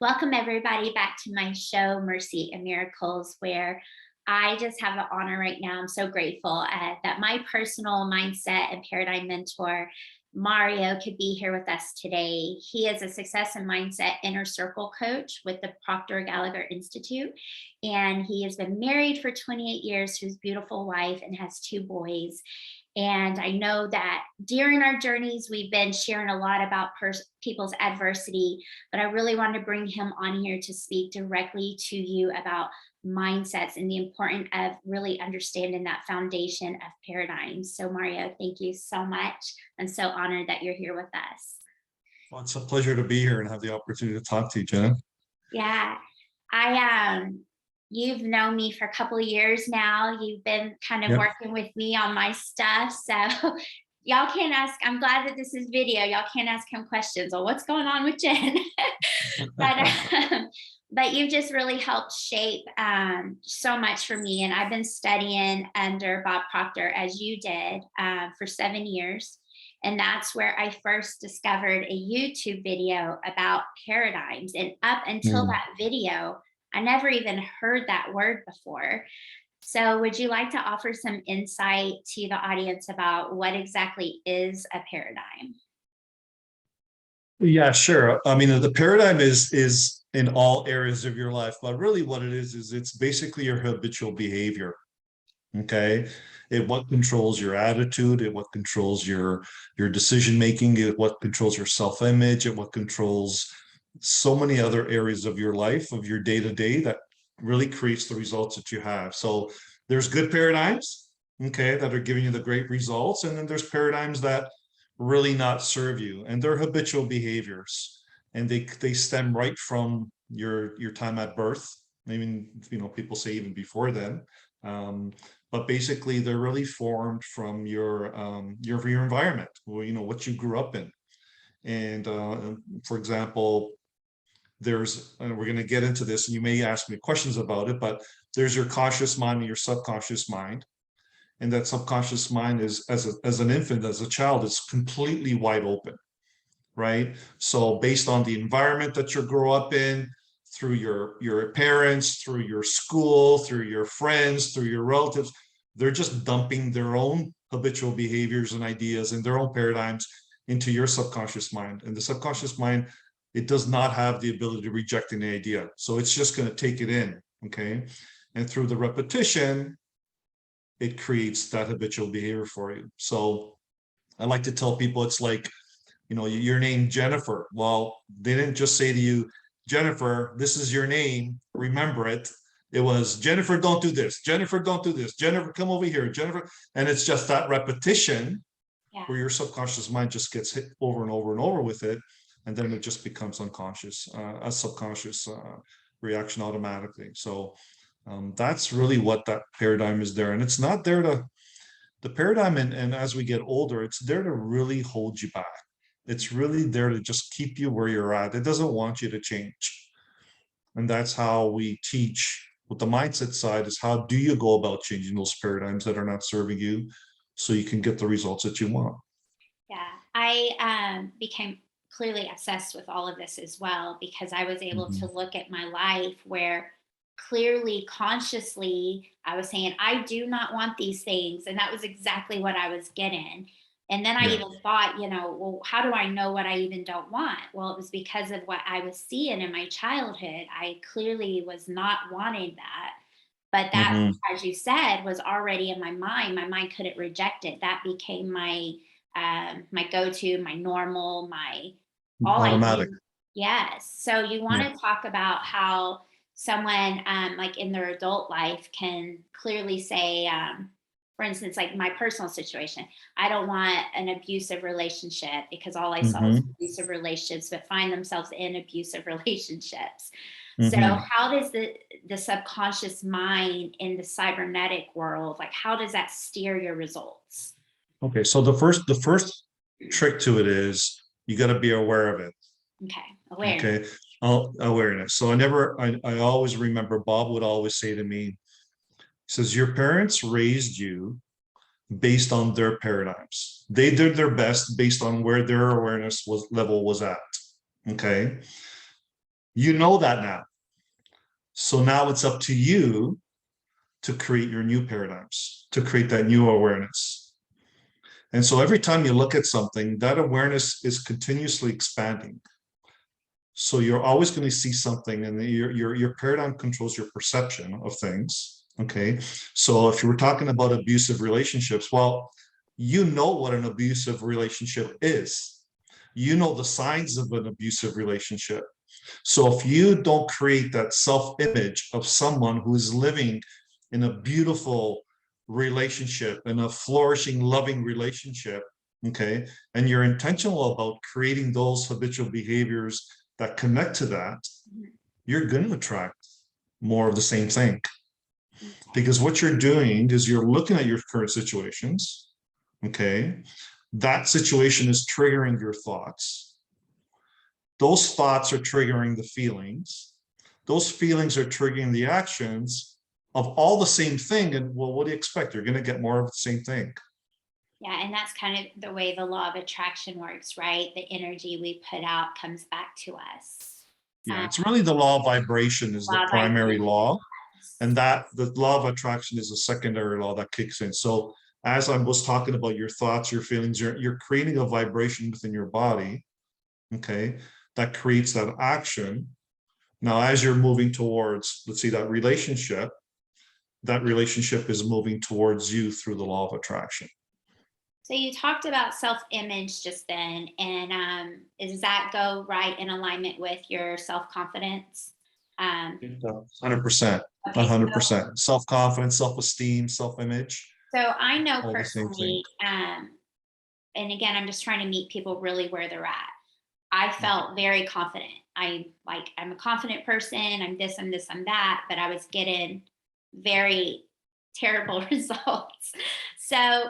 Welcome everybody back to my show, Mercy and Miracles, where I just have the honor right now. I'm so grateful that my personal mindset and paradigm mentor, Mario, could be here with us today. He is a success and mindset inner circle coach with the Proctor Gallagher Institute. And he has been married for 28 years to his beautiful wife and has two boys. And I know that during our journeys, we've been sharing a lot about people's adversity, but I really wanted to bring him on here to speak directly to you about mindsets and the importance of really understanding that foundation of paradigms. So Mario, thank you so much. I'm so honored that you're here with us. Well, it's a pleasure to be here and have the opportunity to talk to you, Jenna. Yeah, you've known me for a couple of years now. You've been kind of Yep. working with me on my stuff. So y'all can ask, I'm glad that this is video. Y'all can ask him questions on what's going on with Jen. But you've just really helped shape so much for me. And I've been studying under Bob Proctor, as you did, for 7 years. And that's where I first discovered a YouTube video about paradigms. And up until that video, I never even heard that word before. So would you like to offer some insight to the audience about what exactly is a paradigm? Yeah, sure. I mean, the paradigm is in all areas of your life, but really what it is it's basically your habitual behavior. Okay. What controls your attitude, what controls your decision making, what controls your self-image, what controls so many other areas of your life, of your day-to-day, that really creates the results that you have. So there's good paradigms, okay, that are giving you the great results, and then there's paradigms that really not serve you, and they're habitual behaviors, and they stem right from your time at birth. I mean, people say even before then. But basically they're really formed from your environment, or what you grew up in. And for example, there's, and we're going to get into this, and you may ask me questions about it, but there's your conscious mind and your subconscious mind. And that subconscious mind is, as an infant, as a child, is completely wide open, right? So based on the environment that you grow up in, through your parents, through your school, through your friends, through your relatives, they're just dumping their own habitual behaviors and ideas and their own paradigms into your subconscious mind. And the subconscious mind, it does not have the ability to reject any idea. So it's just going to take it in, okay? And through the repetition, it creates that habitual behavior for you. So I like to tell people, it's like, your name Jennifer. Well, they didn't just say to you, Jennifer, this is your name, remember it. It was, Jennifer, don't do this. Jennifer, don't do this. Jennifer, come over here. Jennifer. And it's just that repetition where your subconscious mind just gets hit over and over and over with it. And then it just becomes unconscious, a subconscious reaction automatically. So that's really what that paradigm is there. And it's not there to, the paradigm, and as we get older, it's there to really hold you back. It's really there to just keep you where you're at. It doesn't want you to change. And that's how we teach with the mindset side, is how do you go about changing those paradigms that are not serving you so you can get the results that you want. Yeah, I became clearly obsessed with all of this as well, because I was able to look at my life where clearly, consciously, I was saying, I do not want these things. And that was exactly what I was getting. And then I even thought, well, how do I know what I even don't want? Well, it was because of what I was seeing in my childhood. I clearly was not wanting that. But that, as you said, was already in my mind. My mind couldn't reject it. That became my my go-to, my normal, my all Automatic. I knew. Yes. So you want to talk about how someone like in their adult life can clearly say, for instance, like my personal situation, I don't want an abusive relationship because all I saw was abusive relationships, but find themselves in abusive relationships. So how does the subconscious mind in the cybernetic world, like how does that steer your results? Okay, so the first trick to it is you got to be aware of it. Okay, awareness. Okay, awareness. So I always remember Bob would always say to me, he says, your parents raised you based on their paradigms. They did their best based on where their awareness level was at. Okay. You know that now. So now it's up to you to create your new paradigms, to create that new awareness. And so every time you look at something, that awareness is continuously expanding. So you're always going to see something, and your paradigm controls your perception of things. Okay. So if you were talking about abusive relationships, well, you know what an abusive relationship is. You know the signs of an abusive relationship. So if you don't create that self-image of someone who is living in a beautiful relationship, in a flourishing, loving relationship, okay, and you're intentional about creating those habitual behaviors that connect to that, you're going to attract more of the same thing. Because what you're doing is you're looking at your current situations, okay? That situation is triggering your thoughts. Those thoughts are triggering the feelings. Those feelings are triggering the actions of all the same thing. And well, what do you expect? You're going to get more of the same thing. Yeah, and that's kind of the way the law of attraction works, right? The energy we put out comes back to us. Yeah, it's really the law of vibration is the Law of primary law. And vibration. that the law of attraction is a secondary law that kicks in. So as I was talking about your thoughts, your feelings, you're creating a vibration within your body, okay, that creates that action. Now, as you're moving towards, let's see, that relationship is moving towards you through the law of attraction. So you talked about self-image just then, and does that go right in alignment with your self-confidence? Um, 100%, okay, 100%. Self-confidence, self-esteem, self-image, so I know all the same thing. personally, and again, I'm just trying to meet people really where they're at. I felt very confident. I'm a confident person. I'm this, I'm this, I'm that, but I was getting very terrible results. So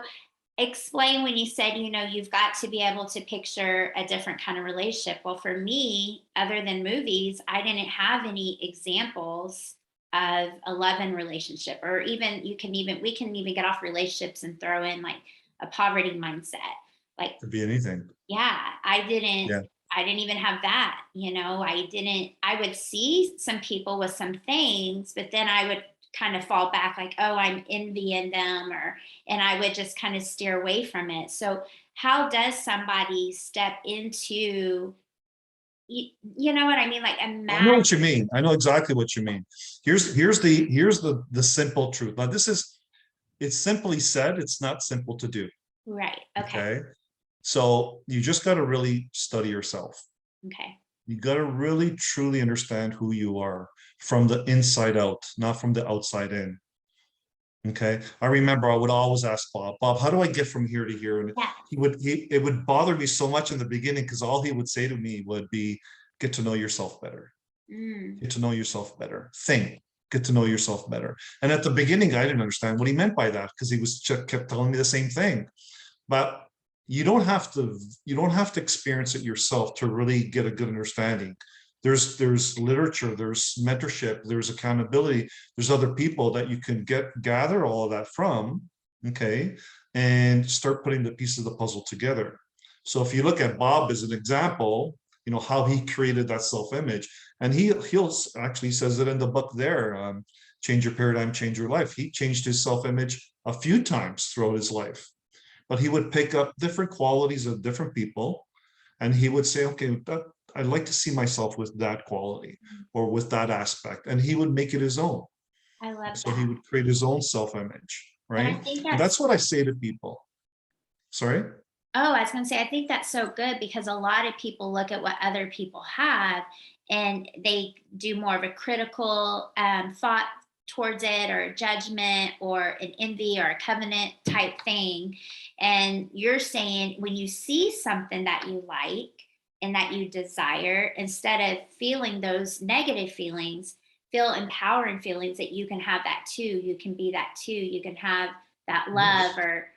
explain when you said, you've got to be able to picture a different kind of relationship. Well, for me, other than movies, I didn't have any examples of a love-in relationship, or even we can even get off relationships and throw in like a poverty mindset. Like, Could be anything. yeah, Yeah. I didn't even have that. I would see some people with some things, but then I would kind of fall back like, oh, I'm envying them, and I would just kind of steer away from it. So how does somebody step into, you know what I mean? Like, I know imagine. what you mean. I know exactly what you mean. Here's the simple truth. Now, it's simply said, it's not simple to do. Right. Okay. Okay. So you just got to really study yourself. Okay. You got to really truly understand who you are from the inside out, not from the outside in. Okay. I remember I would always ask Bob, how do I get from here to here? And Yeah. it would bother me so much in the beginning because all he would say to me would be, get to know yourself better. Mm. Get to know yourself better. Think, get to know yourself better. And at the beginning, I didn't understand what he meant by that because he was kept telling me the same thing. But you don't have to experience it yourself to really get a good understanding. There's literature, there's mentorship, there's accountability, there's other people that you can gather all of that from, okay, and start putting the pieces of the puzzle together. So if you look at Bob as an example, how he created that self-image, and he'll actually says it in the book there, change your paradigm, change your life. He changed his self-image a few times throughout his life, but he would pick up different qualities of different people, and he would say, okay, I'd like to see myself with that quality or with that aspect, and he would make it his own. I love So he that. would create his own self-image, And I right? think And that's that's what I say to people. Sorry. Oh, I was going to say, I think that's so good because a lot of people look at what other people have and they do more of a critical thought towards it, or a judgment, or an envy, or a covenant type thing. And you're saying when you see something that you like and that you desire, instead of feeling those negative feelings, feel empowering feelings that you can have that too. You can be that too. You can have that love, Yes. or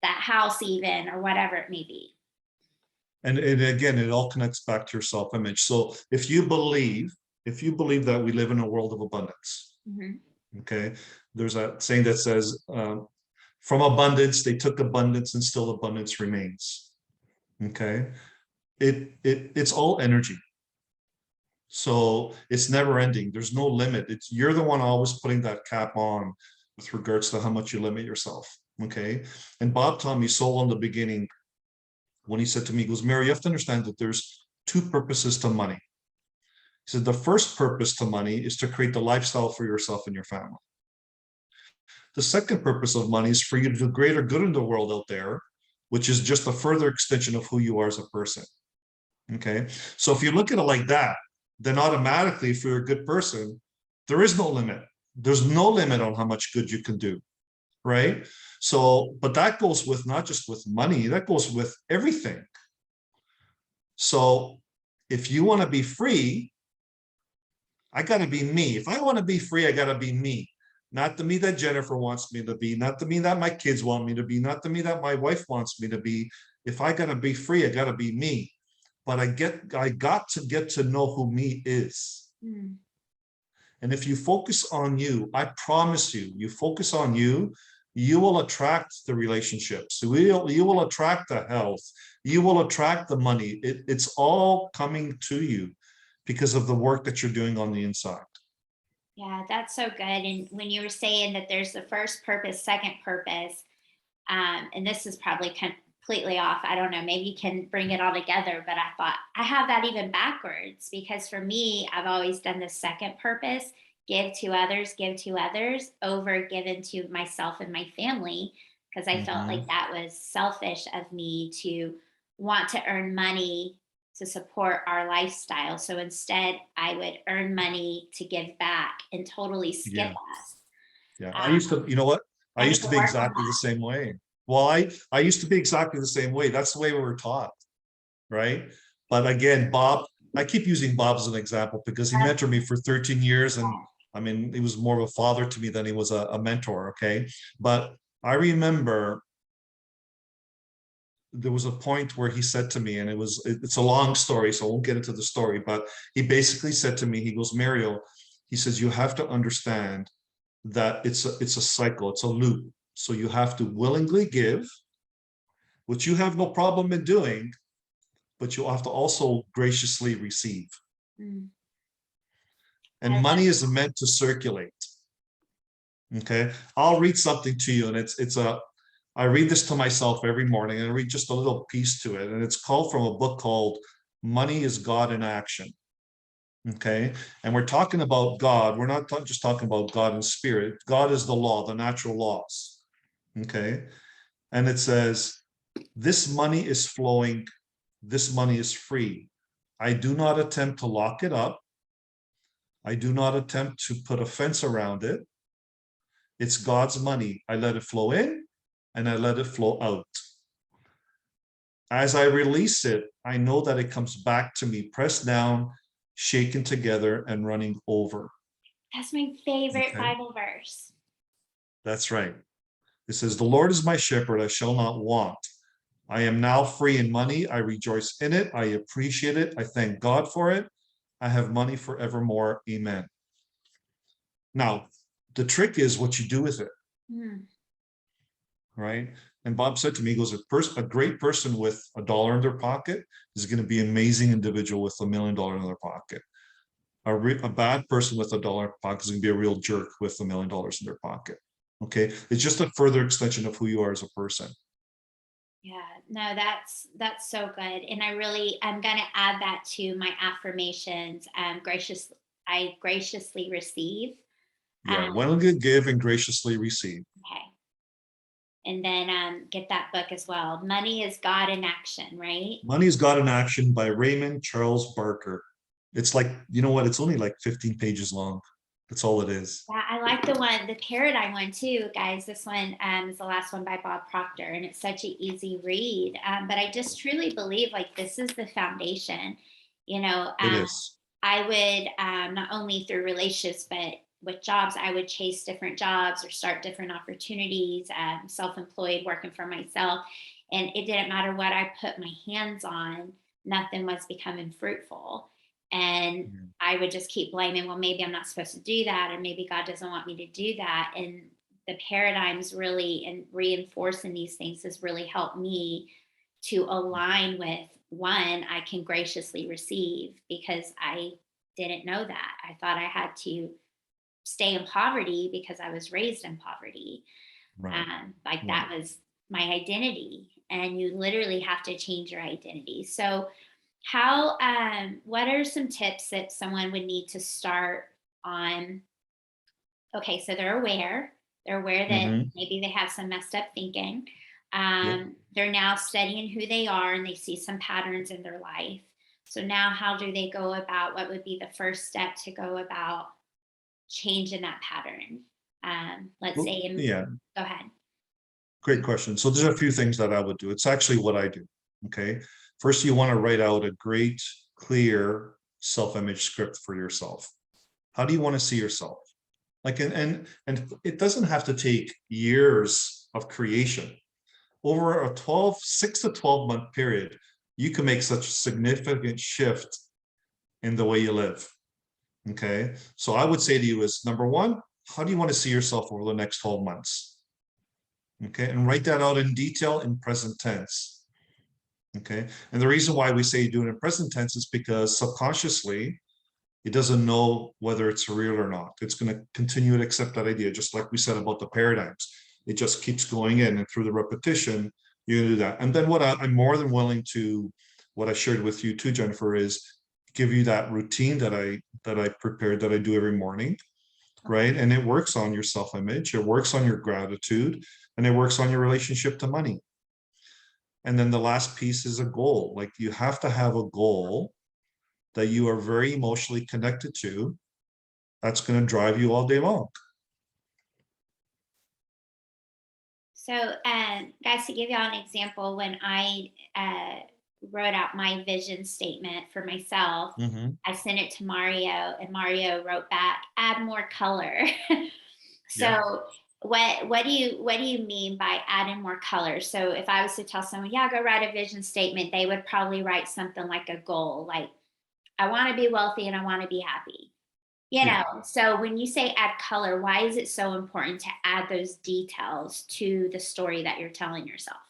that house even, or whatever it may be. And again, it all connects back to your self-image. So if you believe that we live in a world of abundance, Mm-hmm. okay, there's a saying that says, from abundance they took abundance and still abundance remains. Okay. It's all energy. So it's never ending. There's no limit. It's you're the one always putting that cap on with regards to how much you limit yourself. Okay. And Bob taught me so in the beginning when he said to me, he goes, Mary, you have to understand that there's two purposes to money. He said the first purpose to money is to create the lifestyle for yourself and your family. The second purpose of money is for you to do greater good in the world out there, which is just a further extension of who you are as a person. Okay. So if you look at it like that, then automatically, if you're a good person, there is no limit. There's no limit on how much good you can do. Right. So, but that goes with not just with money, that goes with everything. So if you want to be free, I got to be me. If I want to be free, I got to be me. Not the me that Jennifer wants me to be, not the me that my kids want me to be, not the me that my wife wants me to be. If I got to be free, I got to be me. But I got to get to know who me is. Mm. And if you focus on you, I promise you, you focus on you, you will attract the relationships. You will attract the health. You will attract the money. It's all coming to you because of the work that you're doing on the inside. Yeah, that's so good. And when you were saying that there's the first purpose, second purpose, and this is probably completely off. I don't know. Maybe you can bring it all together. But I thought I have that even backwards because for me, I've always done the second purpose, give to others, over given to myself and my family, because I felt like Mhm. that was selfish of me to want to earn money to support our lifestyle. So instead, I would earn money to give back and totally skip Yeah. us. Yeah. I used Um, to, you know what? I I need used to to be work on exactly the that. same way. Well, I used to be exactly the same way. That's the way we were taught, right? But again, Bob, I keep using Bob as an example because he mentored me for 13 years. And I mean, he was more of a father to me than he was a mentor. Okay. But I remember there was a point where he said to me, and it's a long story, so I won't get into the story, but he basically said to me, he goes, Mario, he says, you have to understand that it's a cycle, it's a loop. So you have to willingly give, which you have no problem in doing, but you have to also graciously receive. Mm, I And love money is meant to circulate. Okay. I'll read something to you, and I read this to myself every morning, and I read just a little piece to it. And it's called from a book called Money is God in Action. Okay. And we're talking about God. We're not just talking about God in spirit. God is the law, the natural laws. Okay. And it says, this money is flowing, this money is free. I do not attempt to lock it up. I do not attempt to put a fence around it. It's God's money. I let it flow in and I let it flow out. As I release it, I know that it comes back to me, pressed down, shaken together, and running over. That's my favorite Okay, Bible verse. that's right. It says, the Lord is my shepherd, I shall not want. I am now free in money. I rejoice in it. I appreciate it. I thank God for it. I have money forevermore. Amen. Now, the trick is what you do with it, Mm, right? And Bob said to me, he goes, a great person with $1 in their pocket is going to be an amazing individual with $1 million in their pocket. A bad person with $1 in their pocket is going to be a real jerk with $1 million in their pocket. Okay. It's just a further extension of who you are as a person. yeah, no, that's so good. And I'm gonna add that to my affirmations. I graciously receive. Yeah. Um, Willingly give and graciously receive. okay. And then get that book as well. Money is God in Action, right? Money's Got an Action by Raymond Charles Barker. It's like, you know what? It's only like 15 pages long. That's all it is. Yeah, I like the paradigm one too, guys. This one is the last one by Bob Proctor, and it's such an easy read. But I just truly believe like this is the foundation. You know, It is. I would not only through relationships, but with jobs, I would chase different jobs or start different opportunities, self-employed, working for myself, and it didn't matter what I put my hands on, nothing was becoming fruitful. And Yeah. I would just keep blaming, well, maybe I'm not supposed to do that, or maybe God doesn't want me to do that. And the paradigms really and reinforcing these things has really helped me to align with one, I can graciously receive because I didn't know that. I thought I had to stay in poverty because I was raised in poverty. Right. Like Right. that was my identity. And you literally have to change your identity. So, what are some tips that someone would need to start on? Okay, so they're aware that Hmm. maybe they have some messed up thinking. Yep. They're now studying who they are and they see some patterns in their life. So now how do they go about, what would be the first step to go about changing that pattern? Let's Well, say, yeah, go ahead. great question. So there's a few things that I would do. It's actually what I do. Okay. First, you want to write out a great, clear self-image script for yourself. How do you want to see yourself? Like, and it doesn't have to take years of creation. Over a 6 to 12 month period, you can make such a significant shift in the way you live. Okay. So I would say to you is number one, how do you want to see yourself over the next 12 months? Okay. And write that out in detail in present tense. Okay. And the reason why we say do it in present tense is because subconsciously it doesn't know whether it's real or not. It's going to continue to accept that idea, just like we said about the paradigms. It just keeps going in, and through the repetition, you're going to do that. And then I'm more than willing to, what I shared with you too, Jennifer, is give you that routine that I prepared, that I do every morning, Okay. right? And it works on your self-image, it works on your gratitude, and it works on your relationship to money. And then the last piece is a goal. Like, you have to have a goal that you are very emotionally connected to, that's going to drive you all day long. So, guys, to give y'all an example, when I wrote out my vision statement for myself, Mm-hmm. I sent it to Mario, and Mario wrote back, "Add more color." Yep. So, what do you mean by adding more color? So, if I was to tell someone, "Yeah, go write a vision statement," they would probably write something like a goal, like, "I want to be wealthy and I want to be happy." Yeah. So when you say add color, why is it so important to add those details to the story that you're telling yourself?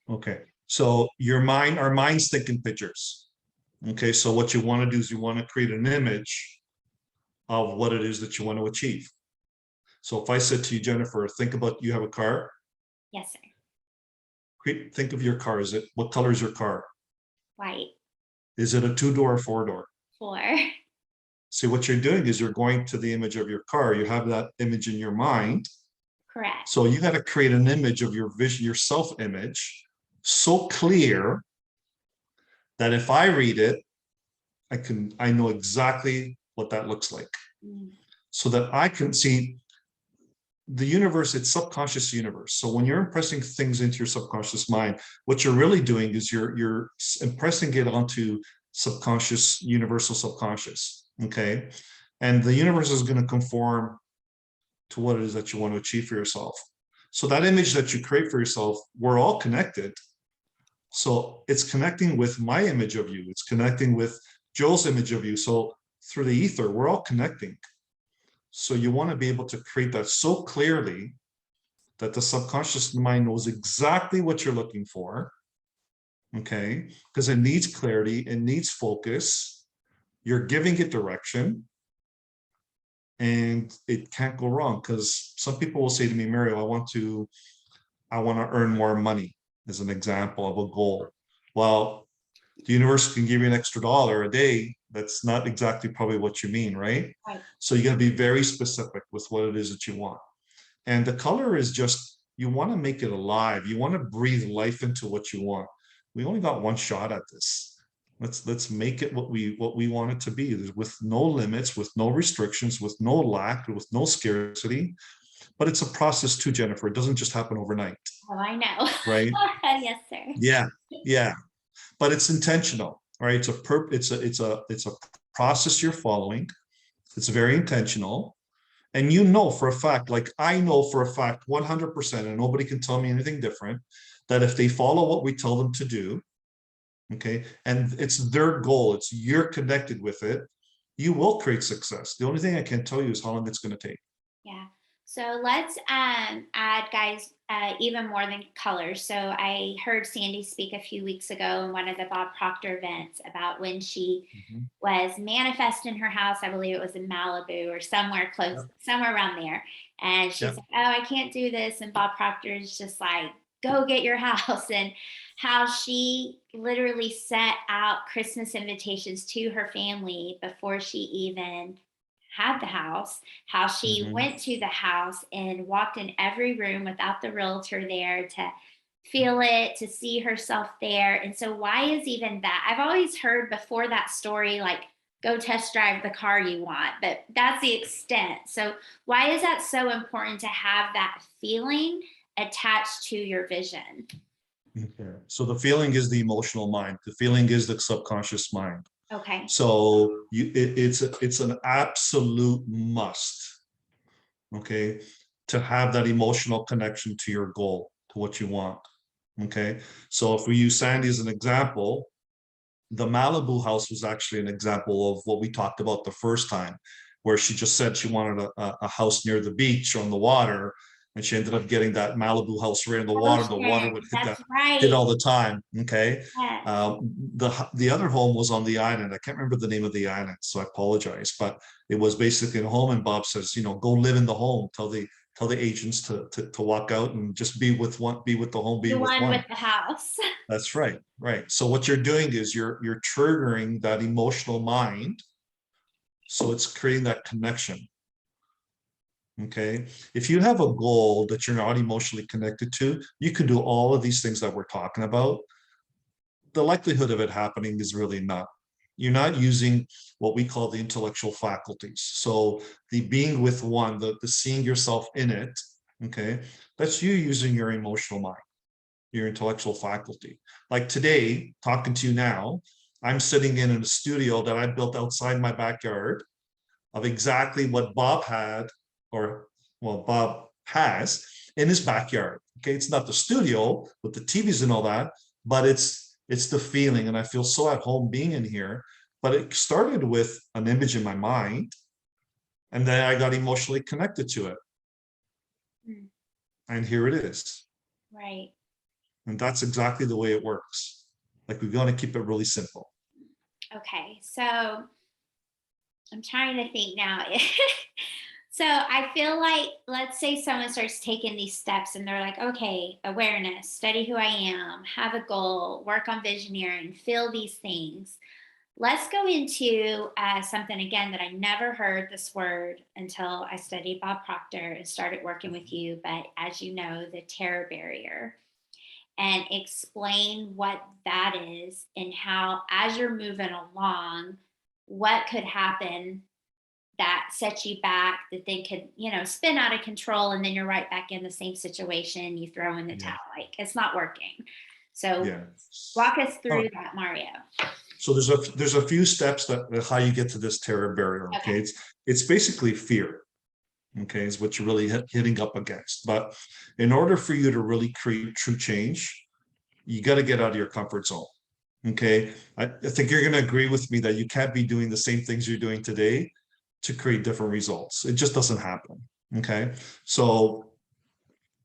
Okay. So our mind's thinking pictures. Okay. So what you want to do is you want to create an image of what it is that you want to achieve. So if I said to you, Jennifer, think about, you have a car. Yes, sir. Think of your car. What color is your car? White. Is it a 2-door or 4-door? Four. See, what you're doing is you're going to the image of your car. You have that image in your mind. Correct. So you got to create an image of your vision, your self-image, so clear that if I read it, I know exactly what that looks like. Mm. So that I can see the universe, it's subconscious universe. So when you're impressing things into your subconscious mind, what you're really doing is you're impressing it onto subconscious, universal subconscious. Okay. And the universe is going to conform to what it is that you want to achieve for yourself. So that image that you create for yourself, we're all connected. So it's connecting with my image of you. It's connecting with Joel's image of you. So through the ether, we're all connecting. So you want to be able to create that so clearly that the subconscious mind knows exactly what you're looking for. Okay. Because it needs clarity, it needs focus. You're giving it direction. And it can't go wrong, because some people will say to me, Mario, I want to earn more money, as an example of a goal. Well, the universe can give you an extra dollar a day. That's not exactly probably what you mean, right? Right. So you got to be very specific with what it is that you want. And the color is just, you want to make it alive. You want to breathe life into what you want. We only got one shot at this. Let's make it what we want it to be, with no limits, with no restrictions, with no lack, with no scarcity. But it's a process too, Jennifer. It doesn't just happen overnight, Oh, I know. right? Yes, sir. Yeah, yeah. But it's intentional, right? It's a process you're following. It's very intentional. And you know for a fact, like I know for a fact, 100%, and nobody can tell me anything different, that if they follow what we tell them to do, okay, and it's their goal, you're connected with it, you will create success. The only thing I can tell you is how long it's going to take. Yeah. So let's add, guys, even more than colors. So I heard Sandy speak a few weeks ago in one of the Bob Proctor events about when she Mhm. was manifesting her house. I believe it was in Malibu or somewhere close, Yep. somewhere around there. And she's Yep. like, "Oh, I can't do this." And Bob Proctor's just like, "Go get your house." And how she literally sent out Christmas invitations to her family before she even had the house, how she Mhm. went to the house and walked in every room without the realtor there to feel it, to see herself there. And so, why is even that? I've always heard before that story, like, go test drive the car you want, but that's the extent. So, why is that so important to have that feeling attached to your vision? Okay. So the feeling is the emotional mind. The feeling is the subconscious mind. Okay. So it's an absolute must, okay, to have that emotional connection to your goal, to what you want. Okay. So if we use Sandy as an example, the Malibu house was actually an example of what we talked about the first time, where she just said she wanted a house near the beach on the water, and she ended up getting that Malibu house right in the water. The water would Ocean. That's hit right. all the time. Okay. Yes. The other home was on the island. I can't remember the name of the island, so I apologize. But it was basically a home, and Bob says, go live in the home. Tell the agents to walk out and just be with the home, be The with one one. with the house. That's right, right. So what you're doing is you're triggering that emotional mind. So it's creating that connection. Okay. If you have a goal that you're not emotionally connected to, you can do all of these things that we're talking about. The likelihood of it happening is really not. You're not using what we call the intellectual faculties. So the being with one, the seeing yourself in it, okay, that's you using your emotional mind, your intellectual faculty. Like today, talking to you now, I'm sitting in a studio that I built outside my backyard of exactly what Bob had, or well, Bob has in his backyard. Okay, it's not the studio with the TVs and all that, but it's the feeling, and I feel so at home being in here. But it started with an image in my mind, and then I got emotionally connected to it, Mm, and here it is. right. And that's exactly the way it works. Like, we're going to keep it really simple. Okay. So I'm trying to think now. So I feel like, let's say someone starts taking these steps and they're like, okay, awareness, study who I am, have a goal, work on visioneering, feel these things. Let's go into something again that I never heard this word until I studied Bob Proctor and started working with you. But as you know, the terror barrier, and explain what that is and how, as you're moving along, what could happen that sets you back, that they could, spin out of control, and then you're right back in the same situation. You throw in the Yeah. towel, like it's not working. So Yeah. walk us All through right. that, Mario. So there's a few steps that how you get to this terror barrier. Okay. Okay. It's basically fear. Okay, is what you're really hitting up against. But in order for you to really create true change, you got to get out of your comfort zone. Okay. I think you're going to agree with me that you can't be doing the same things you're doing today to create different results. It just doesn't happen. Okay. So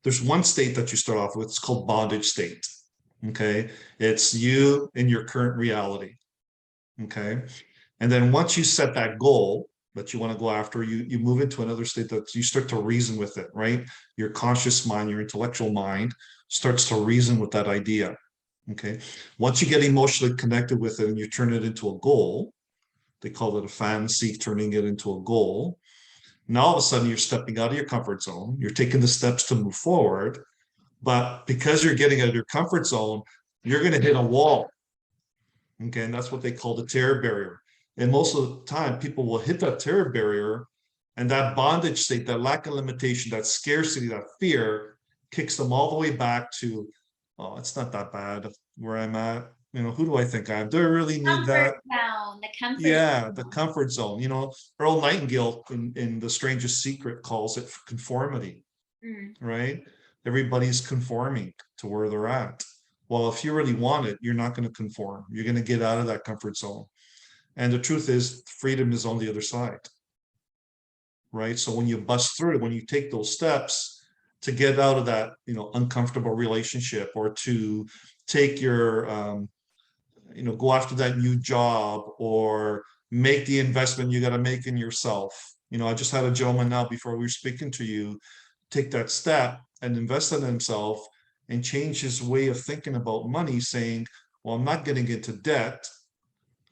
there's one state that you start off with. It's called bondage state. Okay. It's you in your current reality. Okay. And then once you set that goal that you want to go after, you move into another state that you start to reason with it, right? Your conscious mind, your intellectual mind starts to reason with that idea. Okay. Once you get emotionally connected with it and you turn it into a goal, they call it a fantasy, turning it into a goal. Now all of a sudden you're stepping out of your comfort zone. You're taking the steps to move forward. But because you're getting out of your comfort zone, you're going to hit a wall. Okay. And that's what they call the terror barrier. And most of the time, people will hit that terror barrier, and that bondage state, that lack of limitation, that scarcity, that fear kicks them all the way back to, oh, it's not that bad where I'm at. Who do I think I am? Do I really need Comfort that? zone, the comfort Yeah, the zone. comfort zone. Earl Nightingale in The Strangest Secret calls it conformity, Mm, right? Everybody's conforming to where they're at. Well, if you really want it, you're not going to conform. You're going to get out of that comfort zone. And the truth is, freedom is on the other side, right? So when you bust through, when you take those steps to get out of that, uncomfortable relationship, or to take your, go after that new job, or make the investment you got to make in yourself. I just had a gentleman now before we were speaking to you take that step and invest in himself and change his way of thinking about money, saying, well, I'm not getting into debt.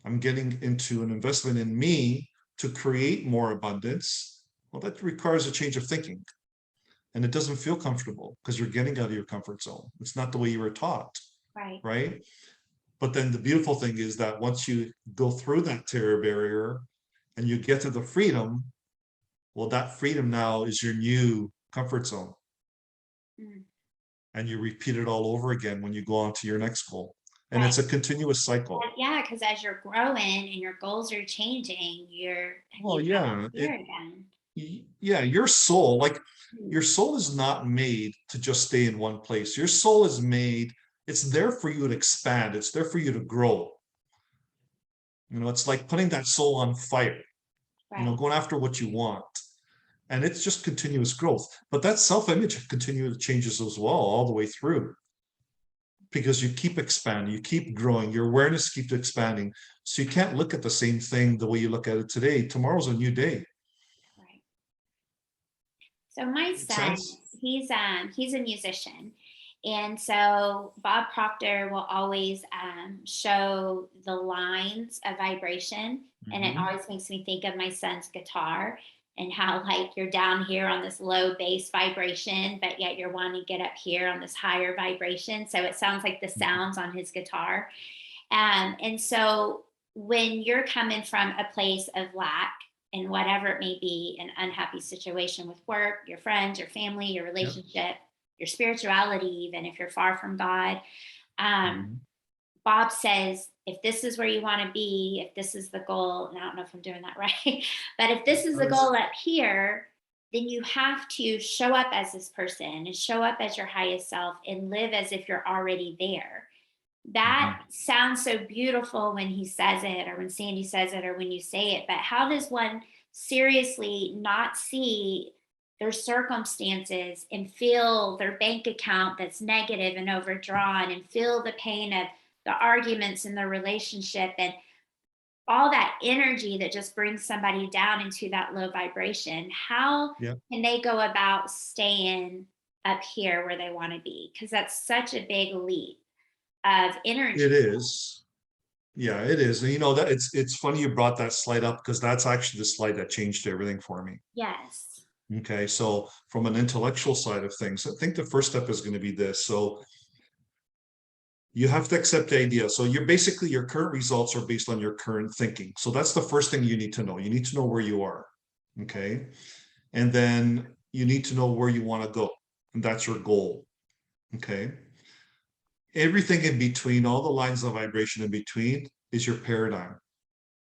I'm getting into an investment in me to create more abundance. Well, that requires a change of thinking. And it doesn't feel comfortable because you're getting out of your comfort zone. It's not the way you were taught, Right. right? But then the beautiful thing is that once you go through that terror barrier and you get to the freedom, well, that freedom now is your new comfort zone. Mm. And you repeat it all over again when you go on to your next goal. And Right. it's a continuous cycle. Yeah, because as you're growing and your goals are changing, Well, you have yeah, fear again. yeah, your soul, like Mm. your soul is not made to just stay in one place. Your soul is made, it's there for you to expand, it's there for you to grow. It's like putting that soul on fire, Right. going after what you want. And it's just continuous growth. But that self-image continually changes as well, all the way through. Because you keep expanding, you keep growing, your awareness keeps expanding. So you can't look at the same thing the way you look at it today. Tomorrow's a new day. Right. So my Make son, sense? he's a musician. And so Bob Proctor will always show the lines of vibration. And it Mm-hmm. always makes me think of my son's guitar and how, like, you're down here on this low bass vibration, but yet you're wanting to get up here on this higher vibration. So it sounds like the sounds on his guitar. And so when you're coming from a place of lack, and whatever it may be, an unhappy situation with work, your friends, your family, your Yep. relationship, your spirituality, even if you're far from God, um, Mm-hmm. Bob says, if this is where you want to be, if this is the goal, and I don't know if I'm doing that right, but if this is the Does. goal up here, then you have to show up as this person and show up as your highest self and live as if you're already there. That Mm-hmm. sounds so beautiful when he says it, or when Sandy says it, or when you say it, but how does one seriously not see their circumstances and feel their bank account that's negative and overdrawn, and feel the pain of the arguments in the relationship and all that energy that just brings somebody down into that low vibration? How Yep. can they go about staying up here where they want to be? Because that's such a big leap of It energy. is. Yeah, it is. And that it's funny you brought that slide up, because that's actually the slide that changed everything for me. Yes. Okay. So from an intellectual side of things, I think the first step is going to be this. So you have to accept the idea. So you're basically, your current results are based on your current thinking. So that's the first thing you need to know. You need to know where you are. Okay. And then you need to know where you want to go. And that's your goal. Okay. Everything in between, all the lines of vibration in between, is your paradigm.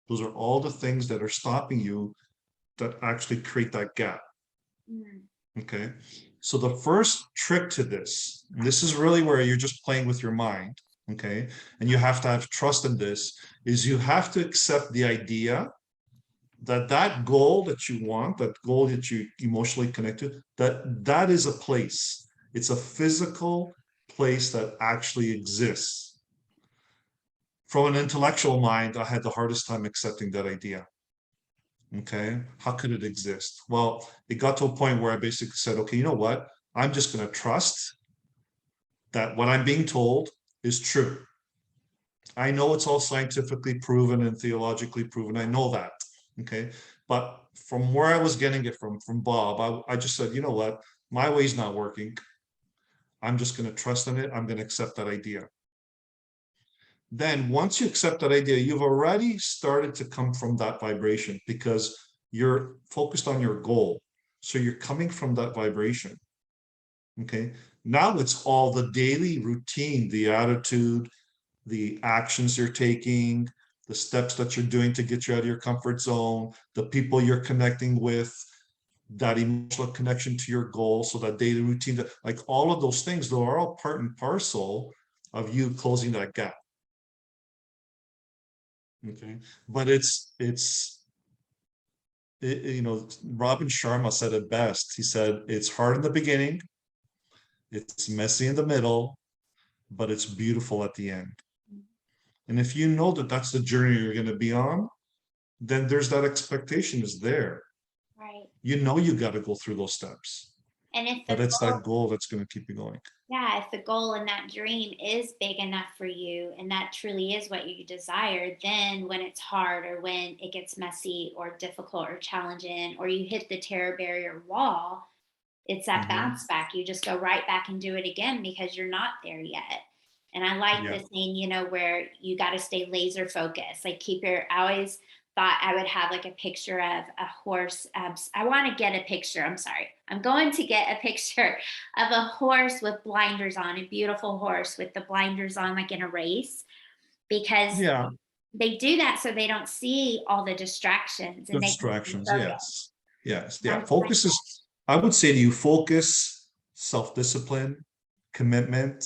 Those are all the things that are stopping you, that actually create that gap. Mm. Okay. So the first trick to this, and this is really where you're just playing with your mind. Okay. And you have to have trust in this, is you have to accept the idea that that goal that you want, that goal that you emotionally connected, that is a place. It's a physical place that actually exists. From an intellectual mind, I had the hardest time accepting that idea. Okay, how could it exist? Well, it got to a point where I basically said, okay, you know what? I'm just going to trust that what I'm being told is true. I know it's all scientifically proven and theologically proven. I know that. Okay. But from where I was getting it from Bob, I just said, you know what? My way's not working. I'm just going to trust in it. I'm going to accept that idea. Then once you accept that idea, you've already started to come from that vibration, because you're focused on your goal. So you're coming from that vibration. Okay. Now it's all the daily routine, the attitude, the actions you're taking, the steps that you're doing to get you out of your comfort zone, the people you're connecting with, that emotional connection to your goal. So that daily routine, that, like, all of those things, though, are all part and parcel of you closing that gap. Okay. But Robin Sharma said it best. He said, it's hard in the beginning, it's messy in the middle, but it's beautiful at the end. And if you know that that's the journey you're going to be on, then there's that expectation is there. Right. You know, you got to go through those steps, And if but the it's goal, that goal that's going to keep you going. yeah, if the goal and that dream is big enough for you and that truly is what you desire, then when it's hard or when it gets messy or difficult or challenging or you hit the terror barrier wall, it's that Hmm. bounce back. You just go right back and do it again because you're not there yet. And I like Yeah. this thing, where you got to stay laser focused. Like I always thought I would have like a picture of a horse. I want to get a picture. I'm sorry. I'm going to get a picture of a horse with blinders on, a beautiful horse with the blinders on, like in a race, because Yeah. they do that so they don't see all the distractions and they can stay Distractions. focused. Yes. Yes. Yeah. I'm like, Focus is, I would say to you, focus, self-discipline, commitment,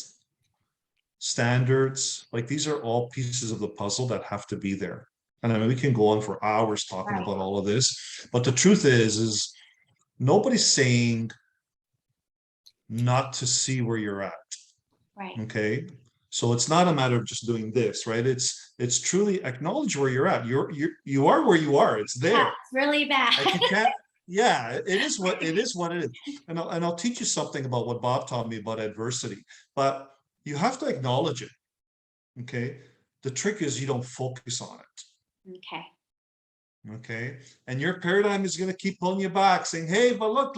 standards, like these are all pieces of the puzzle that have to be there. And I mean, we can go on for hours talking right, about all of this, but the truth is nobody's saying not to see where you're at. right. Okay. So it's not a matter of just doing this, right? It's truly acknowledge where you're at. You are where you are. It's Yeah, there. it's really bad. Like you can't, yeah, it is what it is. And I'll teach you something about what Bob taught me about adversity, but you have to acknowledge it. Okay. The trick is you don't focus on it. Okay. Okay. And your paradigm is going to keep pulling you back, saying, hey, but look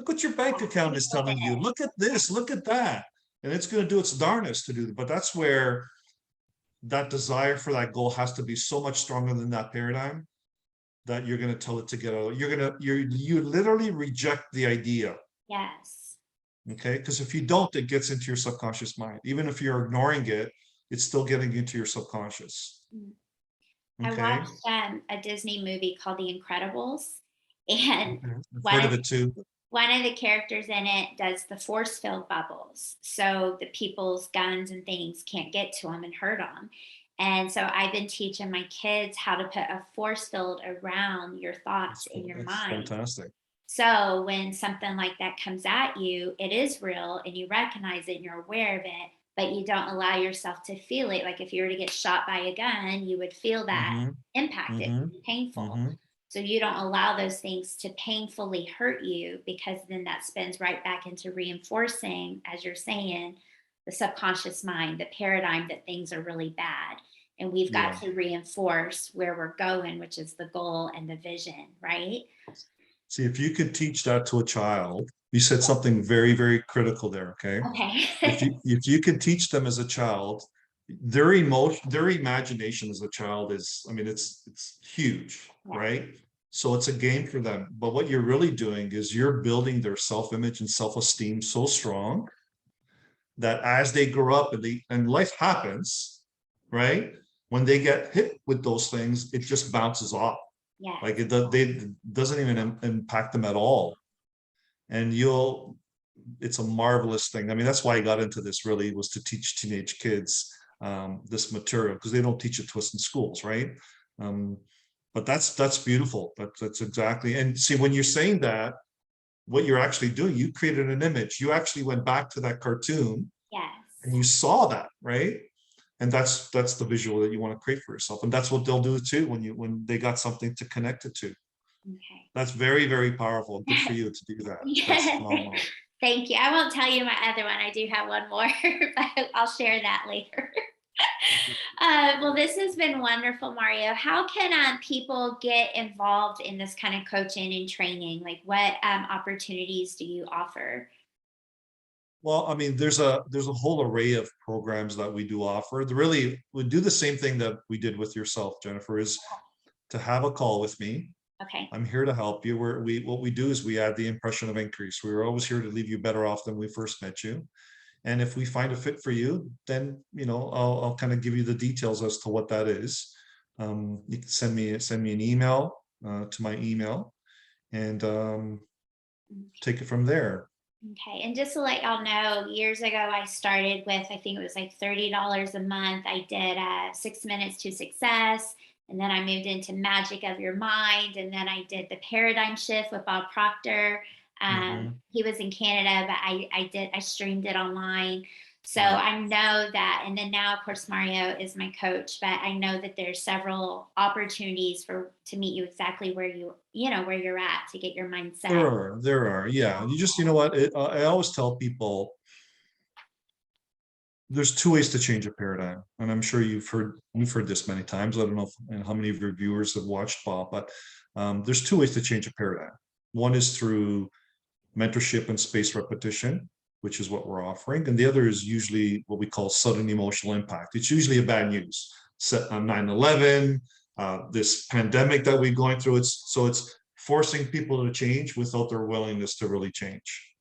what your bank account is telling you. Look at this, look at that. And it's going to do its darnest to do it. But that's where that desire for that goal has to be so much stronger than that paradigm that you're going to tell it to get out. You literally reject the idea. Yes. Okay. Because if you don't, it gets into your subconscious mind. Even if you're ignoring it, it's still getting into your subconscious. Mm. I Okay. watched a Disney movie called The Incredibles, and Okay. I've one heard of of it too. one of the characters in it does the force field bubbles, so the people's guns and things can't get to them and hurt them. And so I've been teaching my kids how to put a force field around your thoughts in your That's mind. fantastic. So when something like that comes at you, it is real and you recognize it and you're aware of it, but you don't allow yourself to feel it. Like if you were to get shot by a gun, you would feel that Mm-hmm. impact. It Mm-hmm. would be painful. Mm-hmm. So you don't allow those things to painfully hurt you because then that spins right back into reinforcing, as you're saying, the subconscious mind, the paradigm that things are really bad. And we've got Yeah. to reinforce where we're going, which is the goal and the vision, right? See, if you could teach that to a child, you said something very, very critical there. Okay. Okay. If you could teach them as a child, their imagination as a child is, I mean, it's huge, Yeah. right? So it's a game for them. But what you're really doing is you're building their self-image and self-esteem so strong that as they grow up and life happens, right? When they get hit with those things, it just bounces off. Like Yes. it doesn't even impact them at all. And it's a marvelous thing. I mean, that's why I got into this really was to teach teenage kids this material because they don't teach it to us in schools, right? Um, but that's beautiful. That's exactly. And see, when you're saying that, what you're actually doing, you created an image. You actually went back to that cartoon and Yes. you saw that, right? And that's the visual that you want to create for yourself. And that's what they'll do too when they got something to connect it to. Okay. That's very, very powerful. Good for you to do that. That's Yeah. phenomenal. Thank you. I won't tell you my other one. I do have one more, but I'll share that later. Well, this has been wonderful, Mario. How can people get involved in this kind of coaching and training? Like, what opportunities do you offer? Well, I mean, there's a whole array of programs that we do offer. We do the same thing that we did with yourself, Jennifer, is to have a call with me. Okay. I'm here to help you. What we do is we add the impression of increase. We're always here to leave you better off than we first met you. And if we find a fit for you, then I'll kind of give you the details as to what that is. You can send me an email to my email and take it from there. Okay. And just to let y'all know, years ago, I started with, I think it was like $30 a month. I did 6 minutes to success. And then I moved into Magic of Your Mind. And then I did the Paradigm Shift with Bob Proctor. Mhm. He was in Canada, but I streamed it online. So Right. I know that. And then now, of course, Mario is my coach, but I know that there's several opportunities for to meet you exactly where where you're at to get your mindset. There are. Yeah. You just, you know what? I always tell people there's two ways to change a paradigm, and I'm sure you've heard this many times. I don't know and how many of your viewers have watched Bob, but there's two ways to change a paradigm. One is through mentorship and space repetition, which is what we're offering, and the other is usually what we call sudden emotional impact. It's usually a bad news. Set on 9/11, this pandemic that we're going through. It's forcing people to change without their willingness to really change.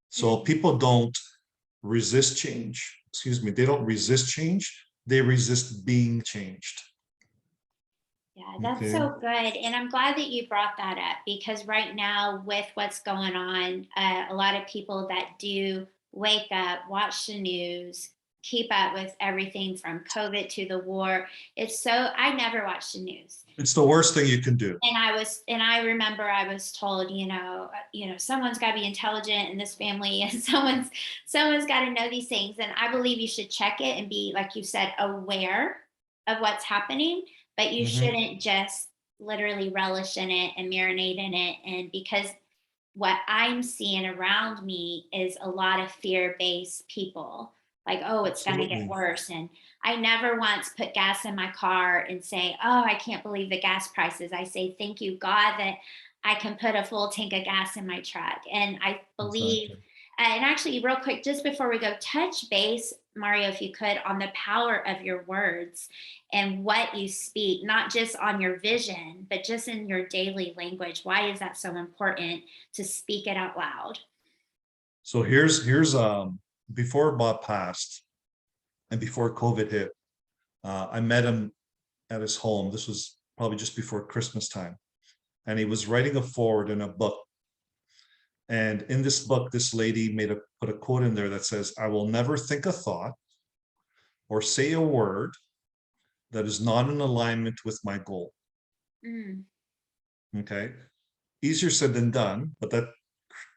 So Mm. people don't resist change. Excuse me, they don't resist change, they resist being changed. Yeah, that's Okay. so good. And I'm glad that you brought that up because right now, with what's going on, a lot of people that do wake up, watch the news, keep up with everything from COVID to the war. I never watch the news. It's the worst thing you can do. And I remember I was told, someone's got to be intelligent in this family, and someone's got to know these things. And I believe you should check it and be, like you said, aware of what's happening, but you Mhm. shouldn't just literally relish in it and marinate in it. And because what I'm seeing around me is a lot of fear-based people. Like, oh, it's going to get Absolutely. worse. And I never once put gas in my car and say, oh, I can't believe the gas prices. I say, thank you, God, that I can put a full tank of gas in my truck. And I believe, Exactly. and actually, real quick, just before we go, touch base, Mario, if you could, on the power of your words and what you speak, not just on your vision, but just in your daily language. Why is that so important to speak it out loud? So here's before Bob passed and before COVID hit, I met him at his home. This was probably just before Christmas time. And he was writing a forward in a book. And in this book, this lady put a quote in there that says, I will never think a thought or say a word that is not in alignment with my goal. Mm, Okay. Easier said than done, but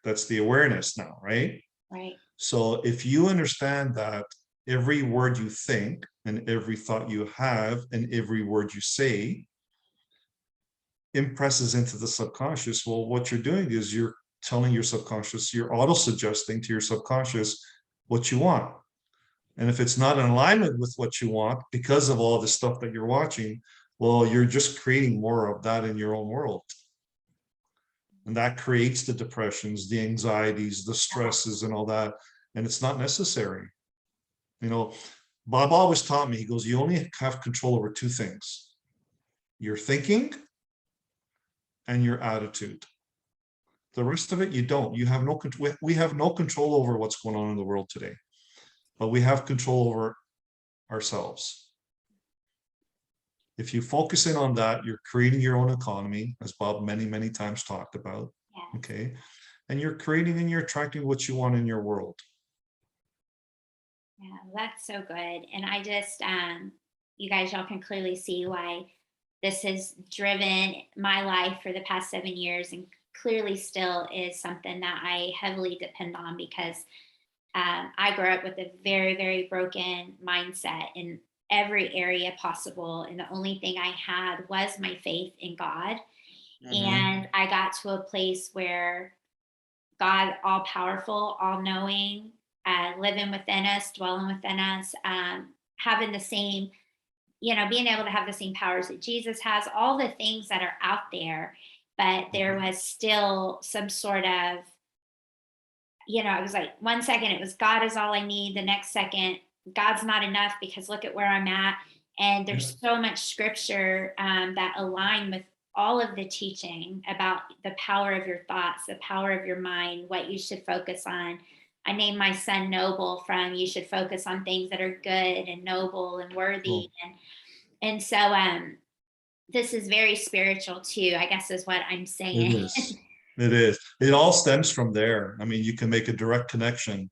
that's the awareness now, right? right. So if you understand that every word you think and every thought you have and every word you say impresses into the subconscious, well, what you're doing is you're telling your subconscious, you're auto suggesting to your subconscious what you want. And if it's not in alignment with what you want because of all the stuff that you're watching, well, you're just creating more of that in your own world. And that creates the depressions, the anxieties, the stresses, and all that. And it's not necessary. You know, Bob always taught me, he goes, you only have control over two things: your thinking and your attitude. The rest of it, you don't. You have no control. We have no control over what's going on in the world today, but we have control over ourselves. If you focus in on that, you're creating your own economy, as Bob many, many times talked about. Yes. Okay. And you're creating and you're attracting what you want in your world. Yeah, that's so good. And you guys, y'all can clearly see why this has driven my life for the past 7 years and clearly still is something that I heavily depend on because I grew up with a very, very broken mindset in every area possible. And the only thing I had was my faith in God. Mhm. And I got to a place where God, all powerful, all knowing, living within us, dwelling within us, having the same, being able to have the same powers that Jesus has, all the things that are out there. But there Mhm. was still some sort of, it was like 1 second it was God is all I need. The next second, God's not enough because look at where I'm at. And Yeah. there's so much scripture that align with all of the teaching about the power of your thoughts, the power of your mind, what you should focus on. I named my son Noble from you should focus on things that are good and noble and worthy. Cool. And so this is very spiritual too, I guess is what I'm It saying. is. It is. It all stems from there. I mean, you can make a direct connection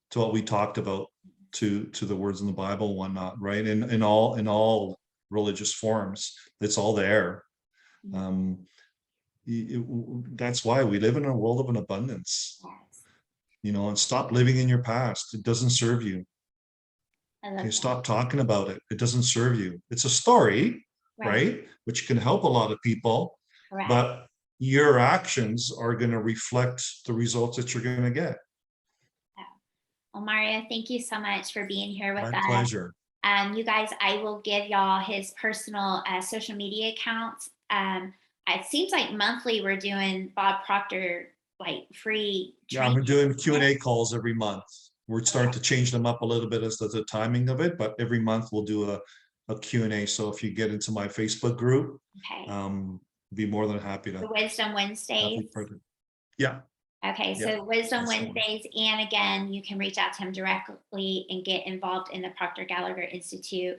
to what we talked about to the words in the Bible and whatnot, right? In all religious forms. It's all there. Mhm. Um, that's why we live in a world of an abundance, Yes. and stop living in your past. It doesn't serve you. I love Okay, that. stop talking about it. It doesn't serve you. It's a story, Right. right? Which can help a lot of people, Correct. but your actions are going to reflect the results that you're going to get. Yeah. Well, Mario, thank you so much for being here with My us. pleasure. You guys, I will give y'all his personal social media accounts. It seems like monthly we're doing Bob Proctor like free Yeah, training. we're doing Isn't it? Q&A calls every month. We're starting to change them up a little bit as to the timing of it, but every month we'll do a Q&A. So if you get into my Facebook group, Okay. um, be more than happy The to Wisdom have you Wednesdays. part of it. Yeah, Okay, yeah, so Wisdom that's the one. Wednesdays, and again, you can reach out to him directly and get involved in the Proctor Gallagher Institute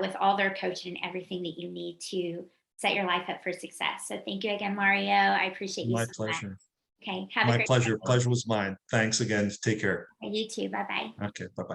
with all their coaching and everything that you need to set your life up for success. So thank you again, Mario. I appreciate you My so much. pleasure. Okay, have a My great pleasure. day. Pleasure was mine. Thanks again. Take care. You too. Bye bye. Okay, bye-bye.